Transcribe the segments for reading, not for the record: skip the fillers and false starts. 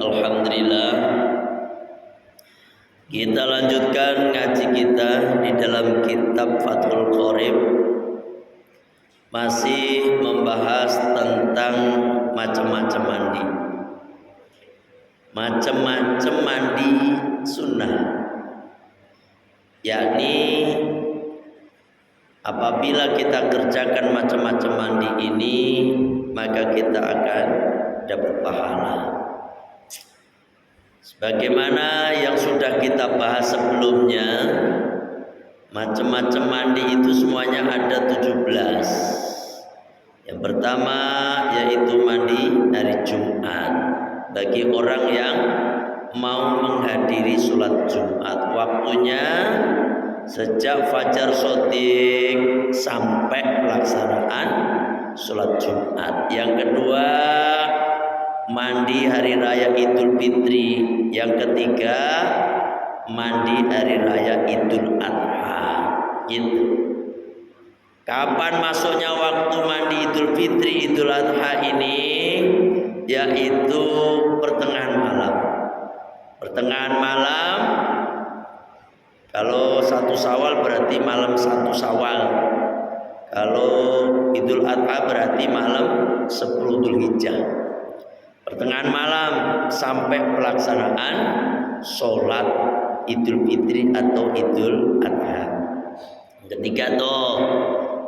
Alhamdulillah, kita lanjutkan ngaji kita di dalam kitab Fathul Qorib, masih membahas tentang macam-macam mandi. Macam-macam mandi sunnah, yakni apabila kita kerjakan macam-macam mandi ini, maka kita akan dapat pahala. Sebagaimana yang sudah kita bahas sebelumnya, macam-macam mandi itu semuanya ada 17. Yang pertama yaitu mandi hari Jumat, bagi orang yang mau menghadiri sholat Jumat. Waktunya sejak fajar shodiq sampai pelaksanaan sholat Jumat. Yang kedua, mandi hari raya Idul Fitri. Yang ketiga, mandi hari raya Idul Adha. Gitu. Kapan masuknya waktu mandi Idul Fitri, Idul Adha ini? Yaitu pertengahan malam. Pertengahan malam. Kalau 1 Syawal berarti malam 1 Syawal. Kalau Idul Adha berarti malam 10 Dzulhijjah. Pertengahan malam sampai pelaksanaan sholat Idul Fitri atau Idul Adha. Ketiga tuh.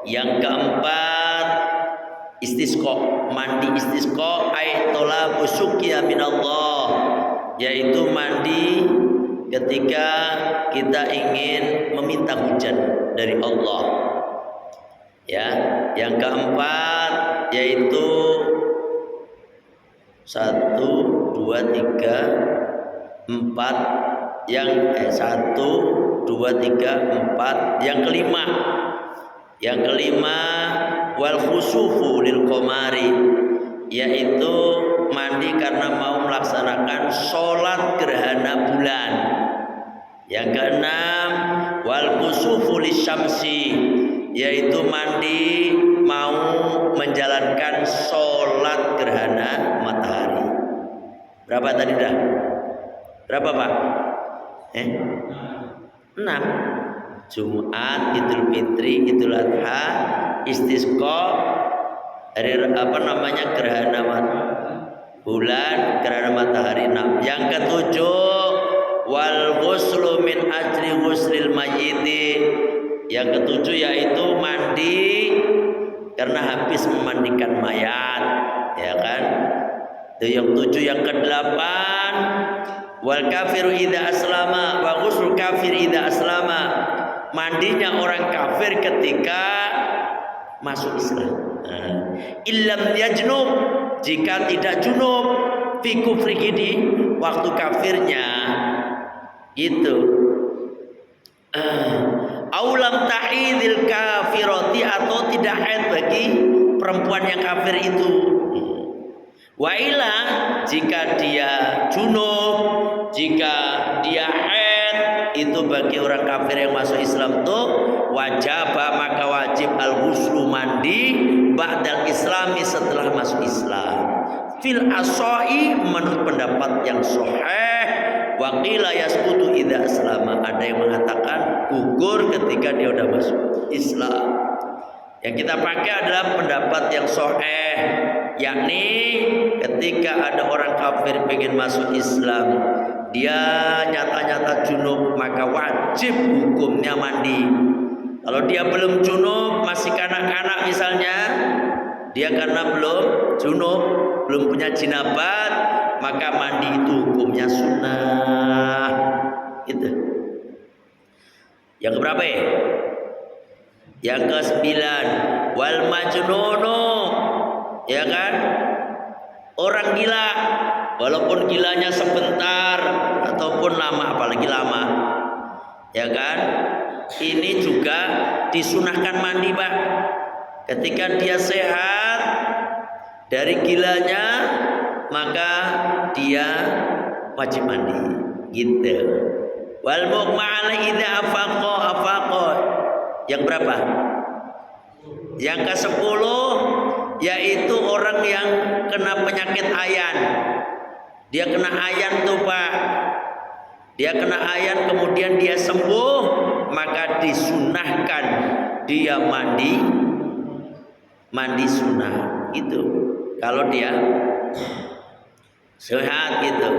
Yang keempat, istisqa, mandi istisqa ay talabu syuqya minallah, yaitu mandi ketika kita ingin meminta hujan dari Allah. Ya, yang keempat yaitu 1, 2, 3, 4. Yang 1, 2, 3, 4. Yang kelima wal khusufu lil qamari, yaitu mandi karena mau melaksanakan sholat gerhana bulan. Yang keenam wal khusufu lisyamsi, yaitu mandi mau menjalankan sholat gerhana matahari. Berapa tadi dah? Berapa Pak? 6. Jumat, Idul Fitri, Idul Adha, istisqa, gerhana bulan, gerhana matahari. 6. Yang ketujuh wal ghuslu min ajli ghuslil mayyiti. Yang ketujuh yaitu mandi karena habis memandikan mayat, ya kan? Itu yang 7. Yang ke-8 wal kafiru idza aslama wa ghusl kafir idza aslama, mandinya orang kafir ketika masuk Islam. Illam yajnub, jika tidak junub, fi kufrihi, di waktu kafirnya. Itu aulam tahidil kafirati, atau tidak haid bagi perempuan yang kafir itu. Wa ila, jika dia junub, jika dia haid, itu bagi orang kafir yang masuk Islam tuh wajib, maka wajib al-ghuslu, mandi ba'dal islami, setelah masuk Islam. Fil asai, menurut pendapat yang sahih. Wa qila yasqutu idza aslama, ada yang mengatakan gugur ketika dia udah masuk Islam. Yang kita pakai adalah pendapat yang sahih, yakni ketika ada orang kafir pengen masuk Islam, dia nyata-nyata junub, maka wajib hukumnya mandi. Kalau dia belum junub, masih kanak-kanak misalnya, dia karena belum junub, belum punya jinabat, maka mandi itu hukumnya sunnah. Itu. Yang keberapa ya? Yang ke-9 wal majnunu, ya kan? Orang gila, walaupun gilanya sebentar ataupun lama, apalagi lama, ya kan? Ini juga disunahkan mandi, Pak. Ketika dia sehat dari gilanya, maka dia wajib mandi. Gitu. Wal mughma alaihi idza afaqa. Yang berapa? Yang ke-10 yaitu orang yang kena penyakit ayan. Dia kena ayan tuh Pak. Dia kena ayan kemudian dia sembuh, maka disunahkan dia mandi sunnah itu. Kalau dia sehat gitu.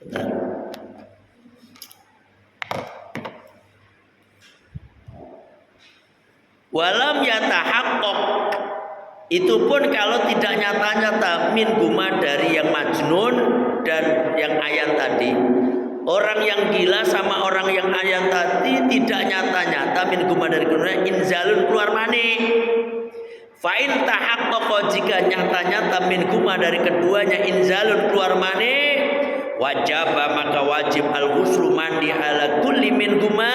Bentar. Walam yatahaqqaq, itu pun kalau tidak nyata-nyata min guma dari yang majnun dan yang ayan tadi. Orang yang gila sama orang yang ayan tadi tidak nyata-nyata min guma dari keduanya inzalun keluar mani. Fa'in tahaqqaqa, jika nyata-nyata min guma dari keduanya inzalun keluar mani, wajib maka wajib al-ghuslu mandi ala kulli min guma,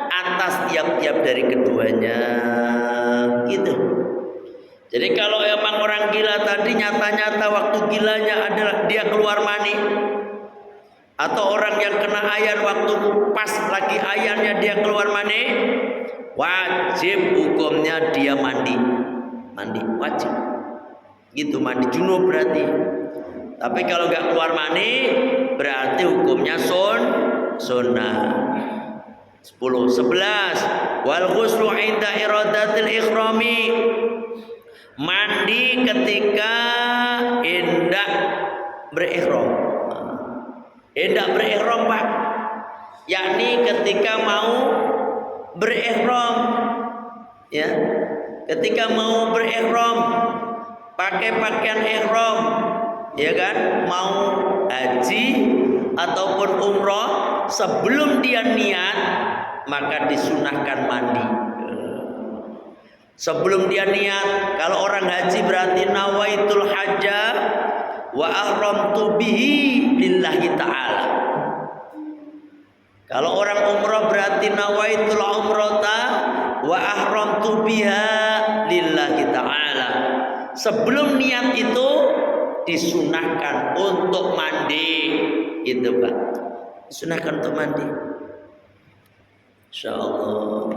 atas tiap-tiap dari keduanya gitu. Jadi kalau emang orang gila tadi nyata-nyata waktu gilanya adalah dia keluar mani, atau orang yang kena ayan waktu pas lagi ayannya dia keluar mani, wajib hukumnya dia mandi wajib gitu, mandi junub berarti. Tapi kalau nggak keluar mani berarti hukumnya sunnah. 10. 11. Wal ghuslu inda iradatil ikhrami, mandi ketika hendak berihram. Hendak berihram Pak, yakni ketika mau berihram ya. Ketika mau berihram pakai pakaian ihram ya kan, mau haji ataupun umroh, sebelum dia niat maka disunahkan mandi. Sebelum dia niat, kalau orang haji berarti nawaitul hajja wa ahramtu bihi lillahi ta'ala. Kalau orang umrah berarti nawaitul umrata wa ahramtu biha lillahi ta'ala. Sebelum niat itu disunahkan untuk mandi, itu Pak. Disunahkan untuk mandi. Insyaallah.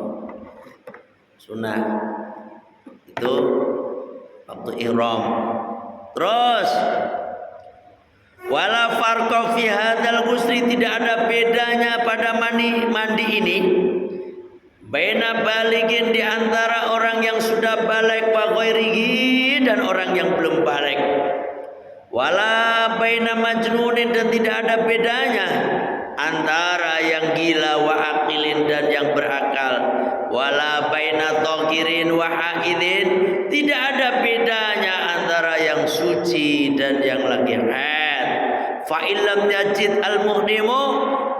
Sunnah itu waktu ihram. Terus wala farqa fi hadzal ghusli, tidak ada bedanya pada mandi ini baina baligin, di antara orang yang sudah balik wa ghairihi, dan orang yang belum balik. Wala baina majnunin, dan tidak ada bedanya antara yang gila wa aqilin dan yang berakal. Wala baina taqirin wa haidin, tidak ada bedanya antara yang suci dan yang lagi haid. Fa illam yajid al muhrimu,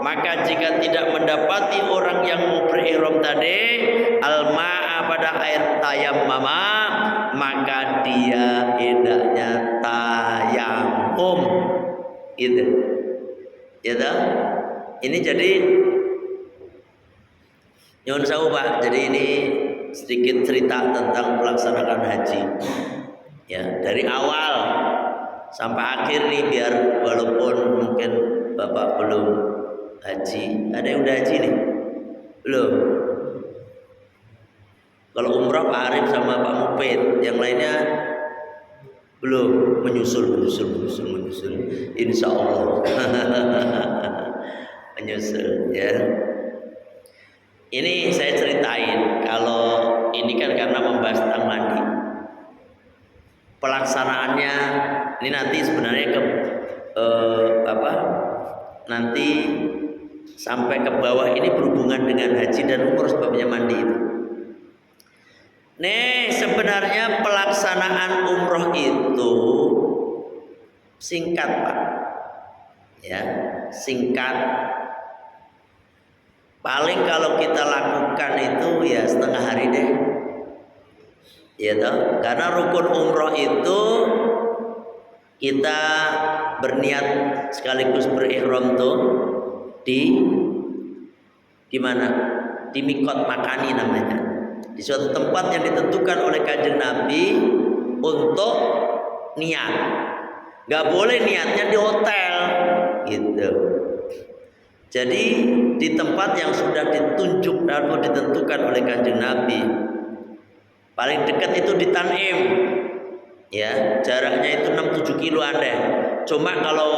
maka jika tidak mendapati orang yang mau berihram tadi al ma'a pada air tayammama, maka dia hendaknya tayammum. Itu ya dah. Ini jadi nyuwun sewu Pak, jadi ini sedikit cerita tentang pelaksanaan haji ya, dari awal sampai akhir nih, biar walaupun mungkin Bapak belum haji, ada yang udah haji nih? Belum? Kalau umrah Pak Arif sama Pak Mupid, yang lainnya belum, menyusul insya Allah. Menyusul ya. Ini saya ceritain, kalau ini kan karena membahas tentang mandi. Pelaksanaannya ini nanti sebenarnya nanti sampai ke bawah ini berhubungan dengan haji dan umroh sebabnya mandi itu. Nih sebenarnya pelaksanaan umroh itu singkat Pak, ya singkat. Paling kalau kita lakukan itu ya setengah hari deh, ya toh. Karena rukun umroh itu kita berniat sekaligus berihram tuh di mana? Di mikot makani namanya. Di suatu tempat yang ditentukan oleh Kanjeng Nabi untuk niat. Gak boleh niatnya di hotel gitu. Jadi di tempat yang sudah ditunjuk dan ditentukan oleh Kanjeng Nabi. Paling dekat itu di Tanim. Ya, jaraknya itu 6-7 kilo ada. Cuma kalau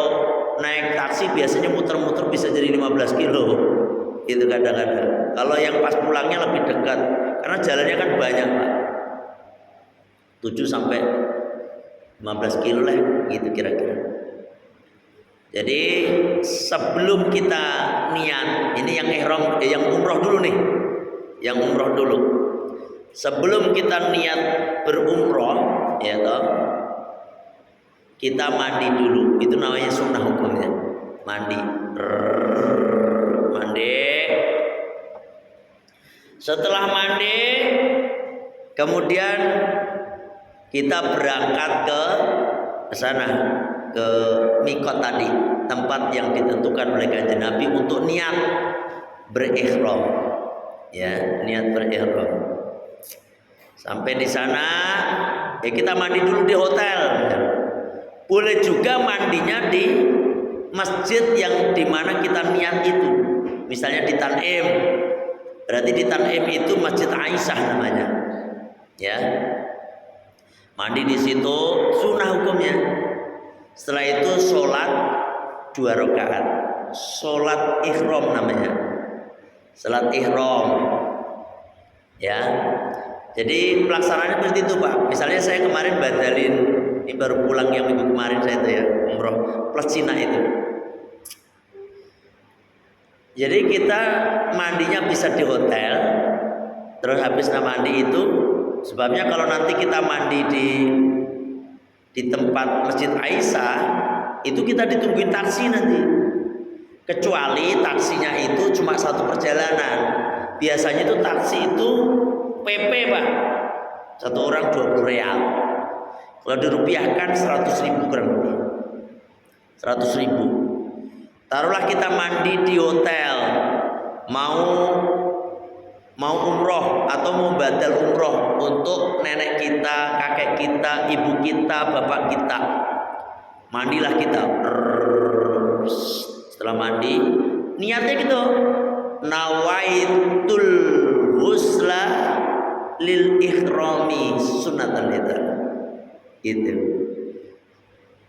naik taksi biasanya muter-muter bisa jadi 15 kilo. Itu kadang-kadang. Kalau yang pas pulangnya lebih dekat karena jalannya kan banyak, Pak. 7 sampai 15 kilo lah gitu kira-kira. Jadi sebelum kita niat, ini yang ihram, yang umroh dulu nih. Yang umroh dulu. Sebelum kita niat berumroh, ya toh, kita mandi dulu. Itu namanya sunnah hukumnya. Mandi. Mandi. Setelah mandi, kemudian kita berangkat ke sana, ke mikot tadi, tempat yang ditentukan oleh Kanjeng Nabi untuk niat berihram. Ya, niat berihram. Sampai di sana, ya kita mandi dulu di hotel. Boleh juga mandinya di masjid yang dimana kita niat itu. Misalnya di Tanim. Berarti di Tanim itu Masjid Aisyah namanya. Ya. Mandi di situ sunnah hukumnya. Setelah itu sholat 2 rakaat. Sholat ihram namanya. Sholat ihram. Ya. Jadi pelaksanaannya seperti itu, Pak. Misalnya saya kemarin batalin, ini baru pulang yang minggu kemarin saya itu ya, umroh plus Cina itu. Jadi kita mandinya bisa di hotel, terus habis mandi itu, sebabnya kalau nanti kita mandi di tempat Masjid Aisyah, itu kita ditungguin taksi nanti. Kecuali taksinya itu cuma 1 perjalanan. Biasanya itu taksi itu PP, Pak. 1 orang 20 real. Kalau dirupiahkan 100.000 kurang lebih. 100.000. Taruhlah kita mandi di hotel, mau umroh atau mau batal umroh untuk nenek kita, kakek kita, ibu kita, bapak kita. Mandilah kita. Setelah mandi, niatnya gitu. Nawaitul husla lil ihrami sunnatan lidah. Gitu.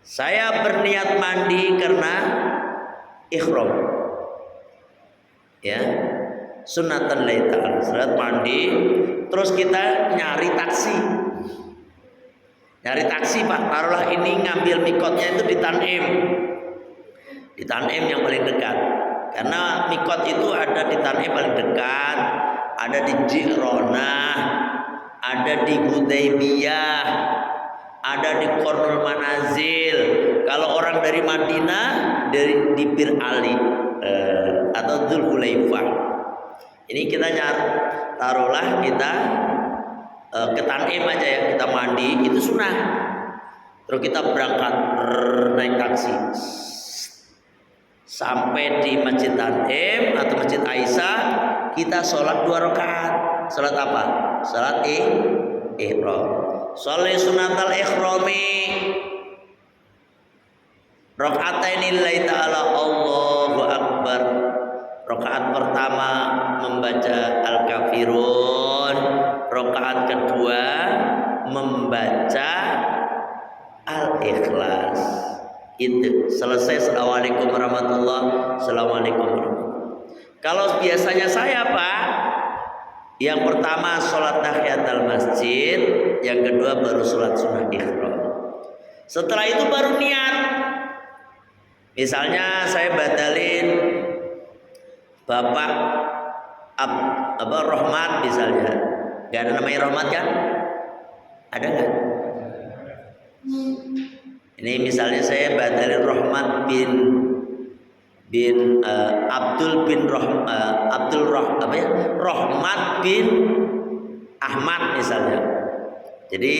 Saya berniat mandi karena ihram. Ya. Sunnatan lidah. Setelah mandi, terus kita nyari taksi. Nyari taksi, Pak. Taruhlah ini ngambil mikotnya itu di Tanim. Di Tanim yang paling dekat. Karena mikot itu ada di Tanim paling dekat, ada di Ji'ronah, ada di Hudaybiyah, ada di Qornul Manazil. Kalau orang dari Madinah, dari di Bir Ali atau Dzulhulaifah. Ini kita nyari, taruhlah kita ke Tanim aja ya, kita mandi, itu sunnah. Terus kita berangkat naik taksi sampai di Masjid Tanim atau Masjid Aisyah, kita sholat 2 rakaat. Sholat apa? Sholat ihram. Sholli sunatal ihrami raka'ataini lillahi ta'ala, Allahu akbar. Rakaat pertama membaca Al-Kafirun, rakaat kedua membaca Al-Ikhlas. Itu selesai. Assalamualaikum warahmatullahi. Assalamualaikum warahmatullahi. Kalau biasanya saya, Pak, yang pertama sholat tahiyatul masjid, yang kedua baru sholat sunnah ihram. Setelah itu baru niat. Misalnya saya batalin Bapak Rahmat misalnya, nggak ada namanya Rahmat kan? Ada nggak? Ini misalnya saya batalin Rahmat bin Abdul bin Rahmat bin Ahmad misalnya. Jadi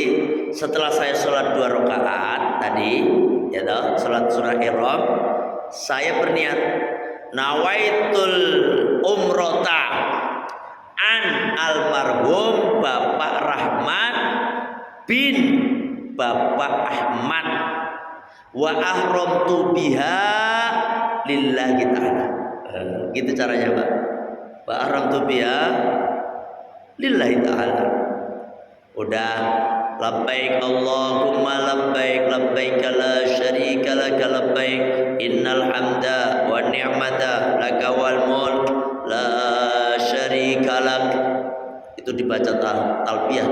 setelah saya sholat 2 rakaat tadi, ya toh, sholat surah ihram, saya berniat nawaitul umrota an almarhum Bapak Rahmat bin Bapak Ahmad wa ahramtu biha lillahi ta'ala. Gitu caranya, Pak. Wa ahramtu biha lillahi ta'ala. Udah labbaik Allahumma labbaik labbaik la syarika lak labbaik innal hamda wan ni'mata laka wal mulk la syarika lak. Itu dibaca talbiyah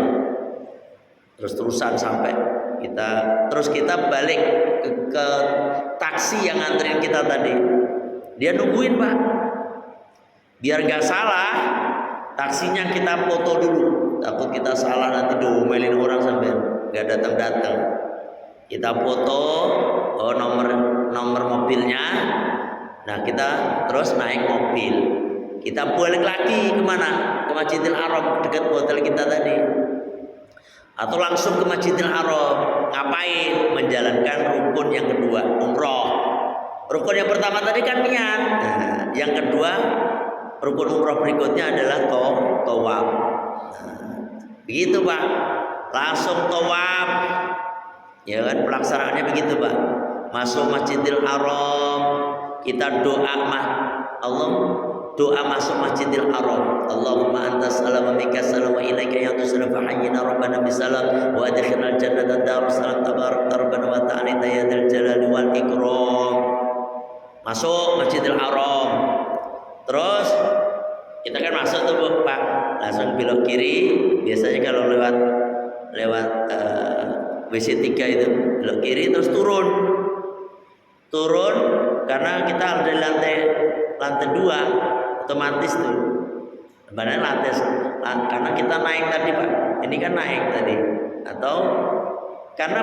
terus-terusan sampai kita balik ke taksi yang nganterin kita tadi. Dia nungguin, Pak. Biar gak salah, taksinya kita foto dulu. Takut kita salah nanti diomelin orang sampai gak datang-datang. Kita foto nomor mobilnya. Nah, kita terus naik mobil. Kita balik lagi kemana? Ke Masjidil Haram dekat hotel kita tadi. Atau langsung ke Masjidil Haram. Ngapain? Menjalankan rukun yang kedua, umroh. Rukun yang pertama tadi kan niat. Nah, yang kedua, rukun umroh berikutnya adalah tawaf. Nah, begitu, Pak. Langsung tawaf. Ya kan, pelaksanaannya begitu, Pak. Masuk Masjidil Haram, kita doa doa masuk Masjidil Haram. Allahumma antas salam wa minkas salam wa ilaika ya'tusalam fa hayyina rabbana bisalam wa adkhilnal jannata darussalam tabarak rabbana wa ta'ala ya dzal jalali wal ikram. Masuk Masjidil Haram. Terus kita kan masuk tuh, Pak. Langsung belok kiri. Biasanya kalau lewat WC 3 itu belok kiri terus turun karena kita ada di lantai 2 otomatis tuh. Sebenarnya karena kita naik tadi, Pak. Ini kan naik tadi. Atau karena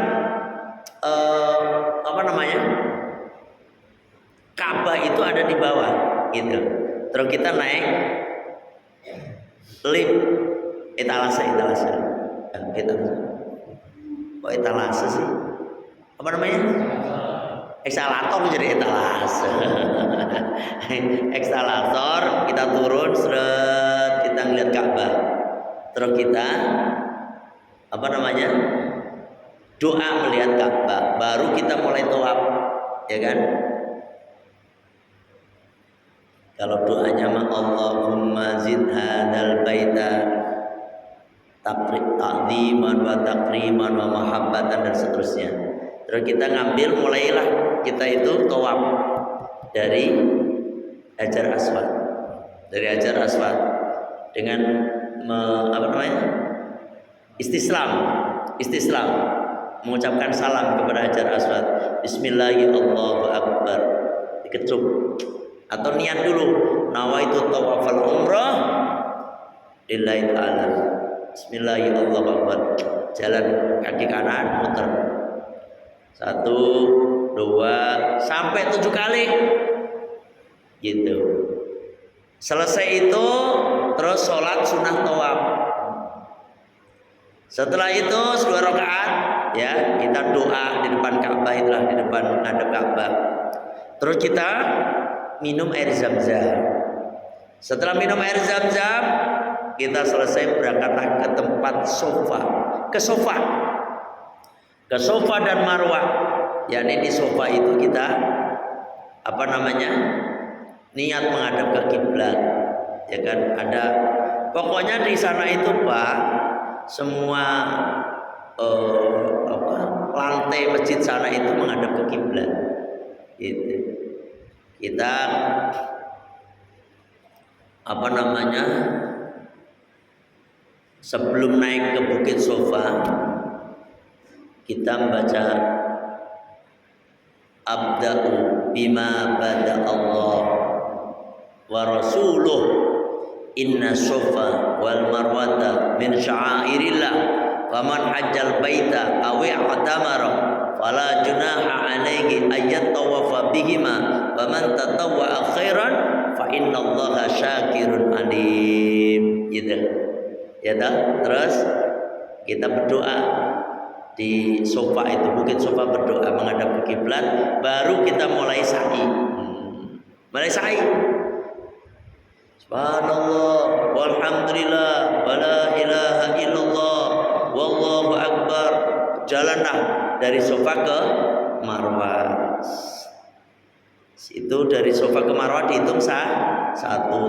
Ka'bah itu ada di bawah gitu. Terus kita naik lift etalase. Kok etalase sih? Apa namanya? Ekskalator jadi etalase. Ekskalator, kita turun, kita ngeliat Ka'bah. Terus kita doa melihat Ka'bah. Baru kita mulai tawaf, ya kan? Kalau doanya Allahumma zid hadzal baita ta'ziman wa takriman wa mahabbatan dan seterusnya. Terus kita mulailah kita itu tawaf dari Hajar Aswad. Dari Hajar Aswad dengan istislam mengucapkan salam kepada Hajar Aswad. Bismillahirrahmanirrahim, Allahu akbar. Dikecup atau niat dulu, nawaitu tawafal umrah lillahi ta'ala. Bismillahirrahmanirrahim. Jalan kaki kanan muter 1, 2 sampai 7 kali gitu. Selesai itu terus sholat sunnah tawaf. Setelah itu 2 rakaat ya kita doa di depan Ka'bah, itulah di depan ngadep Ka'bah. Terus kita minum air Zam-Zam. Setelah minum air Zam-Zam, kita selesai berangkatlah ke tempat ke sofa dan marwah. Yakni di sofa itu kita niat menghadap ke kiblat, ya kan? Ada pokoknya di sana itu, Pak, semua lantai masjid sana itu menghadap ke kiblat. Gitu. Kita sebelum naik ke Bukit Sofa kita membaca abda'u bima bada Allah wa rasuluh inna sofa wal marwata min sya'airillah faman hajjal baita awi atamara fala junaha alaihi ayat tawafa bihima faman tatawwa khairan fa innallaha syakirun alim. Gitu ya dah. Terus kita berdoa di sofa itu, Bukit Sofa, berdoa menghadap ke kiblat, baru kita mulai sa'i. Subhanallah walhamdulillah wala ilaha illallah wallahu akbar. Jalanlah dari sofa ke marwah. Itu dari sofa ke marwah dihitung 1,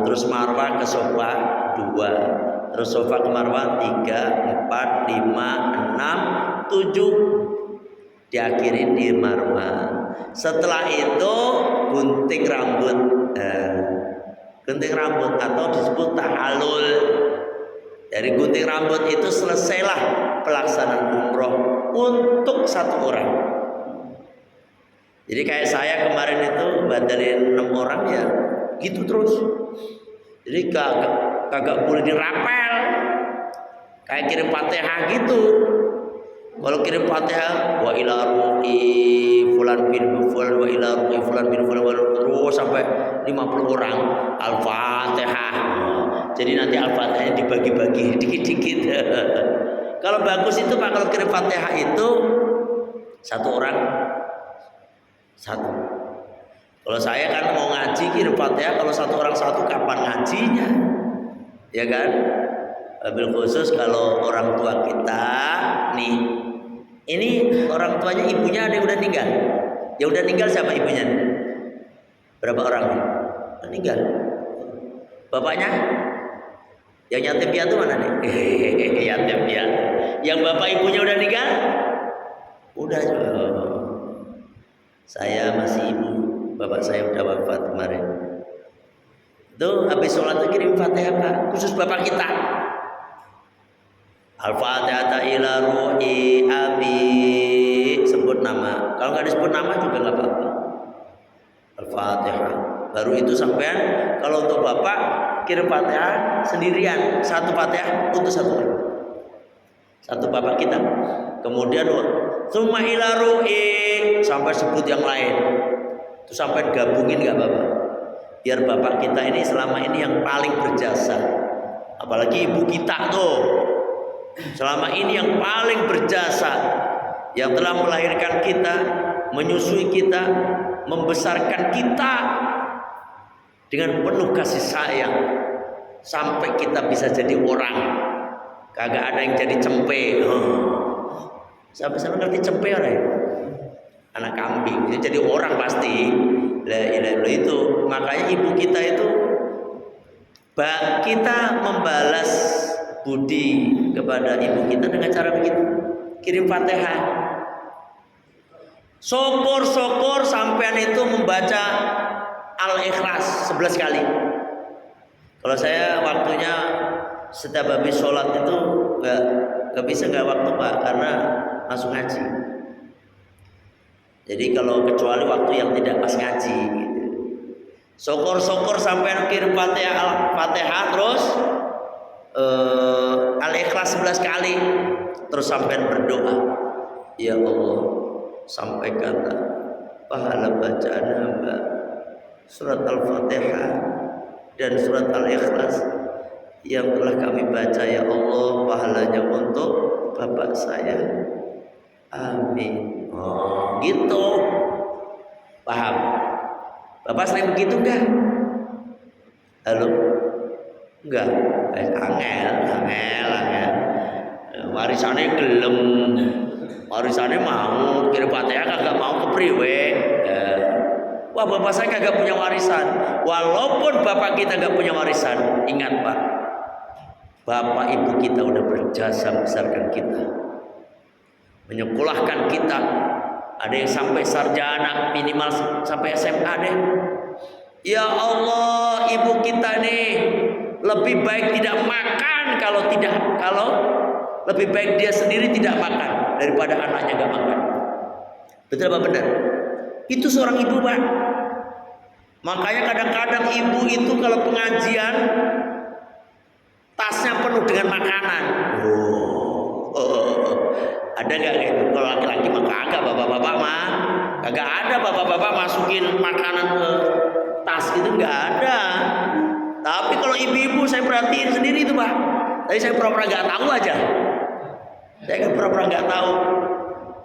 terus marwah ke sofa 2, terus Safa ke Marwah 3, 4, 5, 6, 7 diakhiri di Marwah. Setelah itu gunting rambut, gunting rambut atau disebut tahallul. Dari gunting rambut itu selesailah pelaksanaan umroh untuk satu orang. Jadi kayak saya kemarin itu batalin 6 orang ya, gitu terus. Jadi kagak boleh dirapel, kayak kirim Fatihah gitu. Kalau kirim Fatihah wa ila ruhi fulan bin fulan wa ila ruhi fulan bin fulan terus sampai 50 orang Al-Fatihah. Jadi nanti Al-Fatihahnya dibagi-bagi dikit-dikit. Kalau bagus itu Pak, kalau kirim Fatihah itu satu orang satu. Kalau saya kan mau ngaji kirim Fatihah, kalau satu orang satu kapan ngajinya? Ya kan? Wabil khusus kalau orang tua kita nih, ini orang tuanya ibunya ada yang udah meninggal. Yang udah meninggal siapa ibunya? Berapa orang nih? Meninggal. Bapaknya? Yang yatim piatu mana nih? Yatim piatu. Yang bapak ibunya udah meninggal? Udah. Saya masih ibu, bapak saya udah wafat kemarin. Tuh habis sholat itu kirim Fatihah Pak, khusus bapak kita. Al-Fatihah ila ruhi abi, sebut nama. Kalau nggak disebut nama juga nggak apa-apa. Al-Fatihah. Baru itu sampean kalau untuk bapak kirim Fatihah sendirian, satu Fatihah untuk satu orang. Satu bapak kita. Kemudian summa ila ruhi sampai sebut yang lain. Itu sampai gabungin nggak apa-apa. Biar bapak kita ini selama ini yang paling berjasa. Apalagi ibu kita tuh. Selama ini yang paling berjasa, yang telah melahirkan kita, menyusui kita, membesarkan kita dengan penuh kasih sayang sampai kita bisa jadi orang. Kagak ada yang jadi cempe. Sampai ngerti cempe orang ya? Anak kambing. Itu jadi orang pasti. Itu makanya ibu kita itu kita membalas budi kepada ibu kita dengan cara begitu, kirim Fatihah. Syukur sampean itu membaca Al-Ikhlas 11 kali. Kalau saya waktunya setiap habis sholat itu nggak bisa nggak waktu Pak, karena langsung ngaji. Jadi kalau kecuali waktu yang tidak pas ngaji gitu. Syukur sampean kirim Fatihah terus Al-Ikhlas 11 kali, terus sampai berdoa, ya Allah, sampaikanlah pahala bacaan hamba surat Al-Fatihah dan surat Al-Ikhlas yang telah kami baca, ya Allah, pahalanya untuk bapak saya, amin. Oh gitu, paham? Bapak sering begitu enggak? Halo? Enggak, angel. Warisannya gelem, warisannya mau kirim Fatihah kagak mau kepriwe. Wah, bapak saya kagak punya warisan. Walaupun bapak kita gak punya warisan, ingat Pak, bapak ibu kita udah berjasa besarkan kita, menyekolahkan kita. Ada yang sampai sarjana, minimal sampai SMA deh. Ya Allah, ibu kita nih lebih baik tidak makan kalau lebih baik dia sendiri tidak makan daripada anaknya gak makan. Betul apa benar? Itu seorang ibu Pak. Makanya kadang-kadang ibu itu kalau pengajian tasnya penuh dengan makanan. Ada nggak gitu? Kalau laki-laki mah kagak, bapak-bapak mah kagak ada bapak-bapak masukin makanan ke tas gitu, nggak ada. Tapi kalau ibu-ibu saya perhatiin sendiri itu Pak. Tapi saya pura-pura nggak tahu aja. Saya kan pura-pura nggak tahu.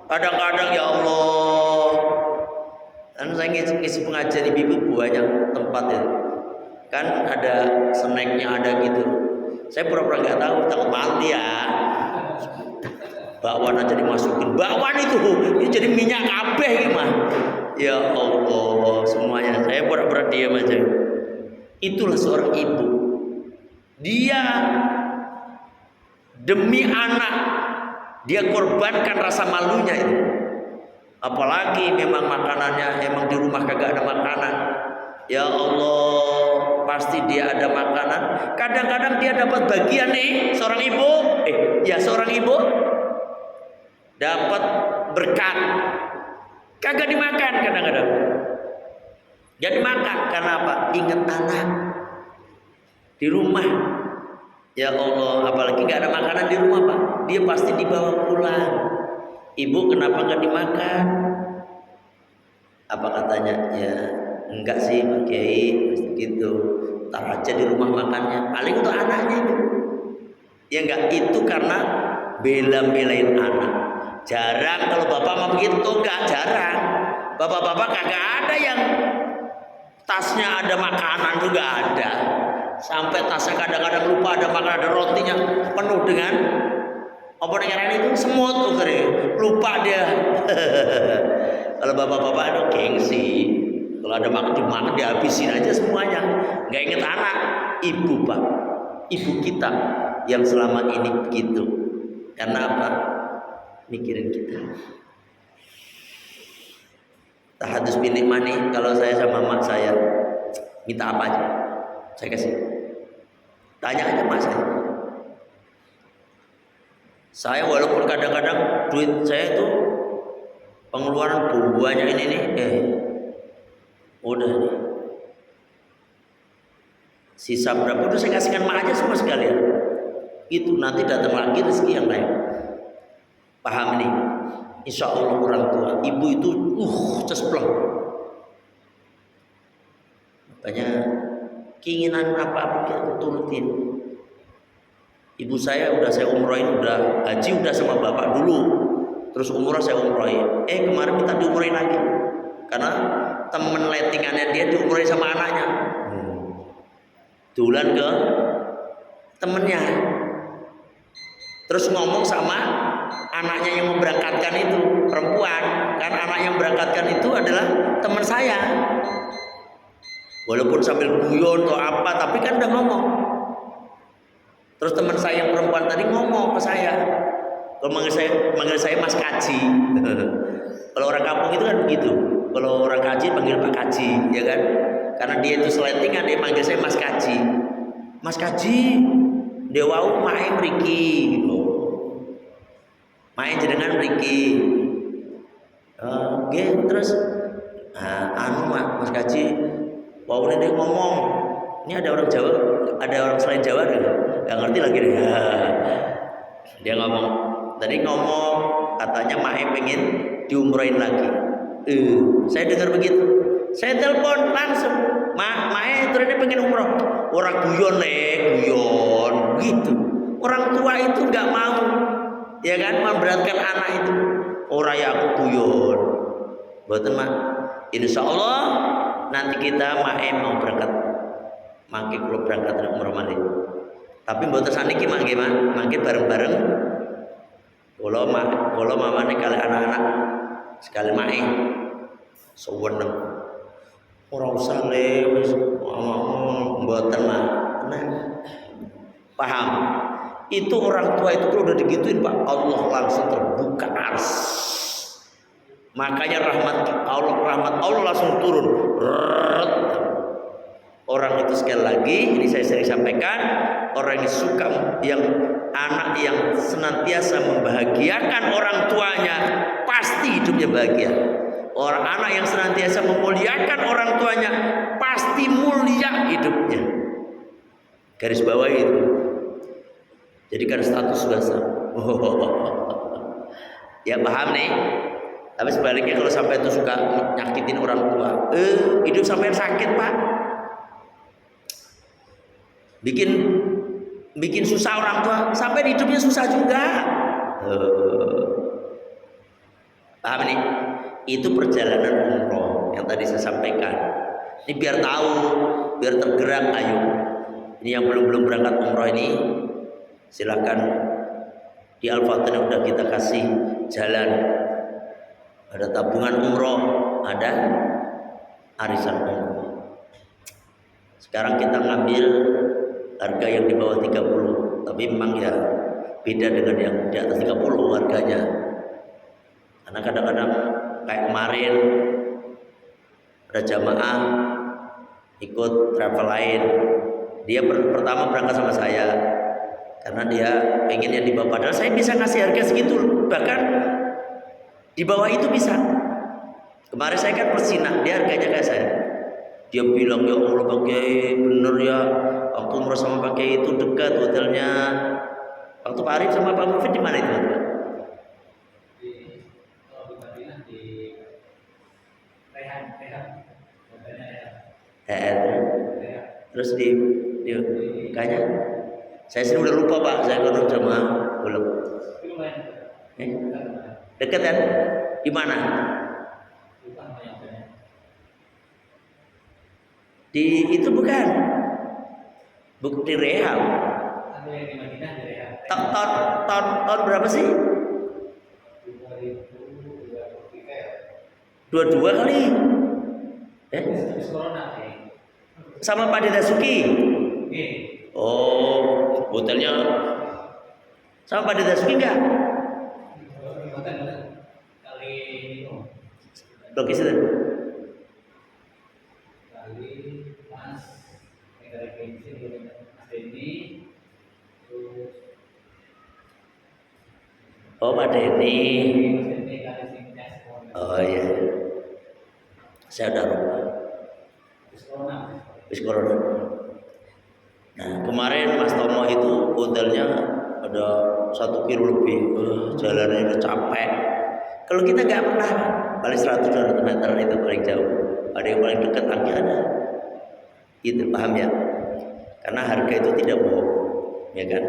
Kadang-kadang ya Allah, kan saya ngisi pengajian ibu-ibu banyak tempat ya. Kan ada snacknya ada gitu. Saya pura-pura nggak tahu, takut mati ya. Bakwan aja dimasukin, bakwan itu jadi minyak kabeh gimana? Ya Allah, semuanya saya pura-pura diam aja. Itulah seorang ibu. Dia Demi anak dia korbankan rasa malunya itu. Apalagi memang makanannya emang di rumah kagak ada makanan. Ya Allah, pasti dia ada makanan. Kadang-kadang dia dapat bagian nih, seorang ibu dapat berkat. Kagak dimakan kadang-kadang. Jadi makan karena apa? Ingat anak di rumah. Ya Allah, apalagi nggak ada makanan di rumah Pak, dia pasti dibawa pulang. Ibu kenapa nggak dimakan? Apa katanya? Ya enggak sih Pak Kiai, pasti gitu. Tar aja di rumah makannya. Paling untuk anaknya itu. Ya enggak, itu karena bela-belain anak. Jarang kalau bapak mau begitu, enggak jarang. Bapak-bapak kagak ada yang tasnya ada makanan juga ada. Sampai tasnya kadang-kadang lupa ada makanan, ada rotinya penuh dengan apa namanya itu semut tuh kering. Lupa dia. Kalau bapak-bapak itu gengsi. Kalau ada makan dihabisin aja semuanya. Nggak inget anak. Ibu Pak, ibu kita yang selama ini begitu. Karena apa? Mikirin kita. Tahadus binik mani. Kalau saya sama mak saya minta apa aja, saya kasih. Tanya aja mak saya. Saya walaupun kadang-kadang duit saya itu pengeluaran banyak ini nih, udah nih. Sisa berapa udah saya kasihkan mak aja semua sekalian. Itu nanti datang lagi rezeki yang lain. Paham nih? Insya Allah orang tua, ibu itu cesplong. Makanya keinginan apa kita turutin. Ibu saya udah saya umrohin, udah haji udah sama bapak dulu. Terus umroh saya umrohin. Kemarin minta diumrohin lagi. Karena temen lettingannya dia diumrohin sama anaknya. Dulan ke temennya. Terus ngomong sama anaknya yang memberangkatkan itu, perempuan. Kan anak yang berangkatkan itu adalah teman saya. Walaupun sambil guyon atau apa, tapi kan udah ngomong. Terus teman saya yang perempuan tadi ngomong ke saya. Kalau manggil saya Mas Kaji. Kalau orang kampung itu kan begitu. Kalau orang kaji panggil Pak Kaji, ya kan? Karena dia itu selentingan, dia manggil saya Mas Kaji. Mas Kaji, dia wau mae mriki gitu. Mae jenengan mriki. Terus Mas Kaji, wau ini dia ngomong. Ini ada orang Jawa, ada orang selain Jawa deh. Gak ngerti lagi deh. Dia tadi ngomong katanya mae pengen diumrohin lagi. Saya dengar begitu. Saya telepon langsung. Mae terus dia pengen umroh. Orang guyon gitu. Orang tua itu nggak mau, ya kan, memberatkan anak itu. Orang ya aku guyon. Betul mak. Insya Allah nanti kita mae mau berangkat. Mangke kalau berangkat umroh malih. Tapi mboten saniki mangke bareng-bareng. Kalau mamane kali anak-anak sekali mae seweneng. Ora usah le wis mboten mah. Paham? Itu orang tua itu kalau udah digituin Pak, Allah langsung terbuka ars. Makanya rahmat Allah langsung turun. Orang itu sekali lagi, ini saya sering sampaikan, orang yang suka anak yang senantiasa membahagiakan orang tuanya pasti hidupnya bahagia. Orang anak yang senantiasa memuliakan orang tuanya pasti mulia hidupnya. Garis bawah itu. Jadikan status bahasa. Ya paham nih. Tapi sebaliknya kalau sampai itu suka nyakitin orang tua, hidup sampai sakit Pak. Bikin susah orang tua, sampai hidupnya susah juga. Paham nih? Itu perjalanan umroh yang tadi saya sampaikan. Ini biar tahu, biar tergerak. Ayo, ini yang belum berangkat umroh ini, silakan di Al-Fatihah udah kita kasih jalan. Ada tabungan umroh, ada arisan umroh. Sekarang kita ngambil harga yang di bawah 30, tapi memang ya beda dengan yang di atas 30 harganya. Karena kadang-kadang kayak kemarin ada jamaah ikut travel lain, dia pertama berangkat sama saya karena dia pengennya di bawah, padahal saya bisa ngasih harga segitu, bahkan di bawah itu bisa. Kemarin saya kan pesinak, dia harganya kayak saya. Dia bilang, ya Allah pakai bener ya, waktu umroh sama pakai itu dekat hotelnya. Waktu Pak Arif sama Pak Mufid di mana itu? Terus di kayaknya saya sendiri udah lupa Pak, saya kan sama belum. Dekat kan? Di mana? Di itu bukan di Rehab. Tahun berapa sih? 22 kali. Sama Pak Dedasuki. Oh, hotelnya sama Pak Dedasuki enggak? Lokasi itu. Oh, Pak Denny. Oh iya. Saya udah lupa. Bis Corona. Nah, kemarin Mas Tomo itu hotelnya ada 1 kilo lebih. Jalannya udah capek. Kalau kita nggak pernah, paling 100-200 meter itu paling jauh. Ada yang paling dekat lagi ada. Itu paham ya? Karena harga itu tidak bohong, ya kan?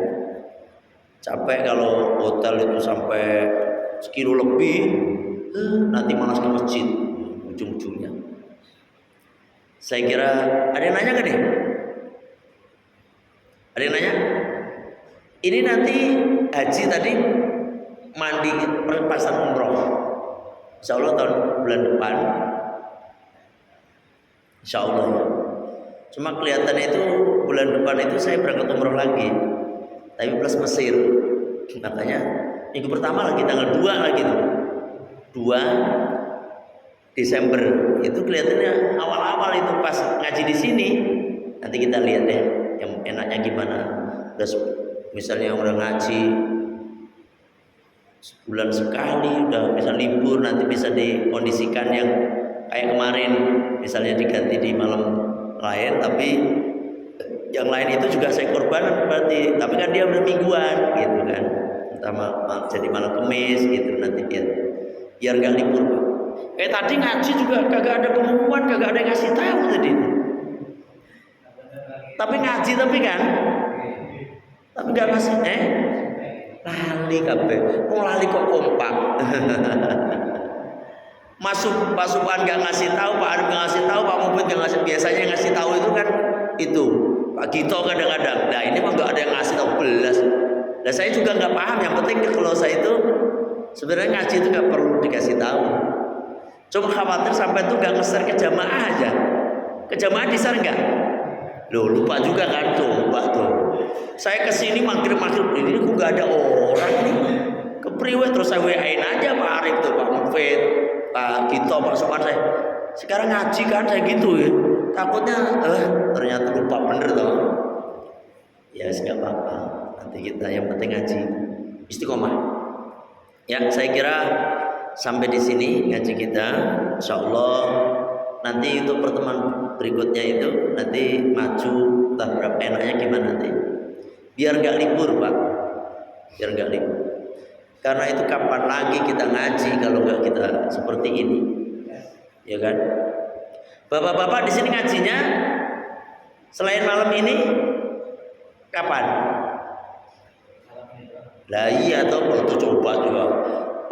Capek kalau hotel itu sampai sekilo lebih, nanti malas ke masjid ujung-ujungnya. Saya kira ada yang nanya nggak deh? Ada yang nanya? Ini nanti haji tadi mandi perpasan umroh. Insya Allah tahun bulan depan. Insya Allah ya. Cuma kelihatannya itu bulan depan itu saya berangkat umroh lagi, tapi plus Mesir. Makanya minggu pertama lagi tanggal 2 lagi tuh. 2 Desember itu kelihatannya awal-awal itu pas ngaji di sini. Nanti kita lihat deh yang enaknya gimana. Terus misalnya orang ngaji sebulan sekali udah bisa libur, nanti bisa dikondisikan yang kayak kemarin misalnya diganti di malam lain, tapi yang lain itu juga saya korban berarti, tapi kan dia udah mingguan gitu kan, entah jadi malam Kamis gitu, nanti biar nggak libur Pak. Tadi ngaji juga kagak ada pengumuman, kagak ada yang ngasih tahu tadi. Tapi ngaji tapi nggak ngasih lali kabeh. Lali kok kompak. Pasukan nggak ngasih tahu, Pak Arif nggak ngasih tahu, Pak Mubin nggak ngasih. Biasanya yang ngasih tahu itu kan itu Pak Gito kadang-kadang. Nah ini mah nggak ada yang ngasih tahu belas. Nah saya juga nggak paham. Yang penting kalau saya itu sebenarnya ngaji itu nggak perlu dikasih tahu. Cuma khawatir sampai itu nggak nge-share ke jamaah aja. Ke jamaah di-share nggak? Loh lupa juga kan, coba tuh. Saya kesini magrib ini kok nggak ada orang nih. Kepriwe terus saya WA-in aja Pak Arif tuh, Pak Mufid, Pak Gito, Pak Sopan saya. Sekarang ngaji kan saya gitu ya. Takutnya ternyata lupa bener toh. Ya nggak apa-apa. Nanti kita yang penting ngaji istiqomah. Ya saya kira sampai di sini ngaji kita. Insyaallah nanti untuk pertemuan berikutnya itu nanti maju entah berapa enaknya gimana nanti. Biar nggak libur Pak. Biar nggak libur. Karena itu kapan lagi kita ngaji kalau nggak kita seperti ini, ya kan? Bapak-bapak di sini ngajinya selain malam ini kapan? Lah iya toh, itu coba juga.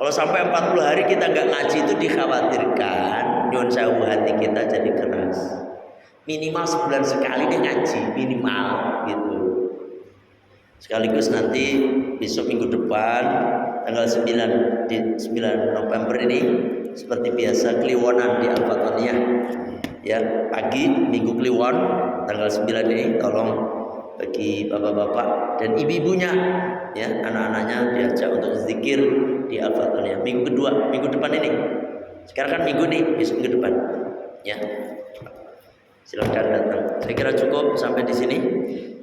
Kalau sampai 40 hari kita nggak ngaji itu dikhawatirkan nyuwun sewu hati kita jadi keras. Minimal sebulan sekali dia ngaji, minimal gitu. Sekaligus nanti besok minggu depan tanggal 9 November ini seperti biasa kliwonan di Al-Fataniyah. Ya, pagi minggu kliwon tanggal 9 ini tolong bagi bapak-bapak dan ibu-ibunya ya, anak-anaknya diajak untuk zikir di Al-Fataniyah minggu kedua, minggu depan ini. Sekarang kan minggu nih, besok minggu depan. Ya. Silakan datang. Saya kira cukup sampai di sini.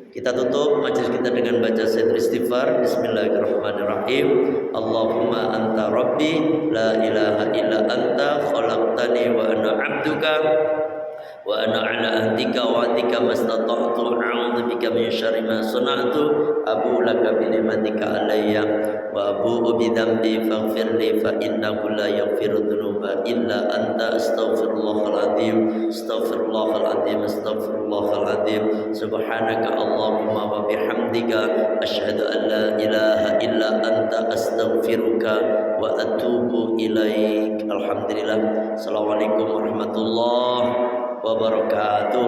Kita tutup majelis kita dengan baca sayyidul istighfar. Bismillahirrahmanirrahim. Allahumma anta rabbi la ilaha illa anta khalaqtani wa ana 'abduka wa ana 'ala ahdika wa wa'dika mastata'tu a'udzu bika min syarri ma sana'tu abu laka bi ni'matika alayya wa abu'u bi dhanbi faghfir li fa innahu la yaghfiru dzunuba illa anta astaghfirullahal azim astaghfirullahal azim subhanaka allahumma wa bihamdika asyhadu an la ilaha illa anta astaghfiruka wa atubu ilaik. Alhamdulillah. Assalamualaikum warahmatullahi wabarakatuh.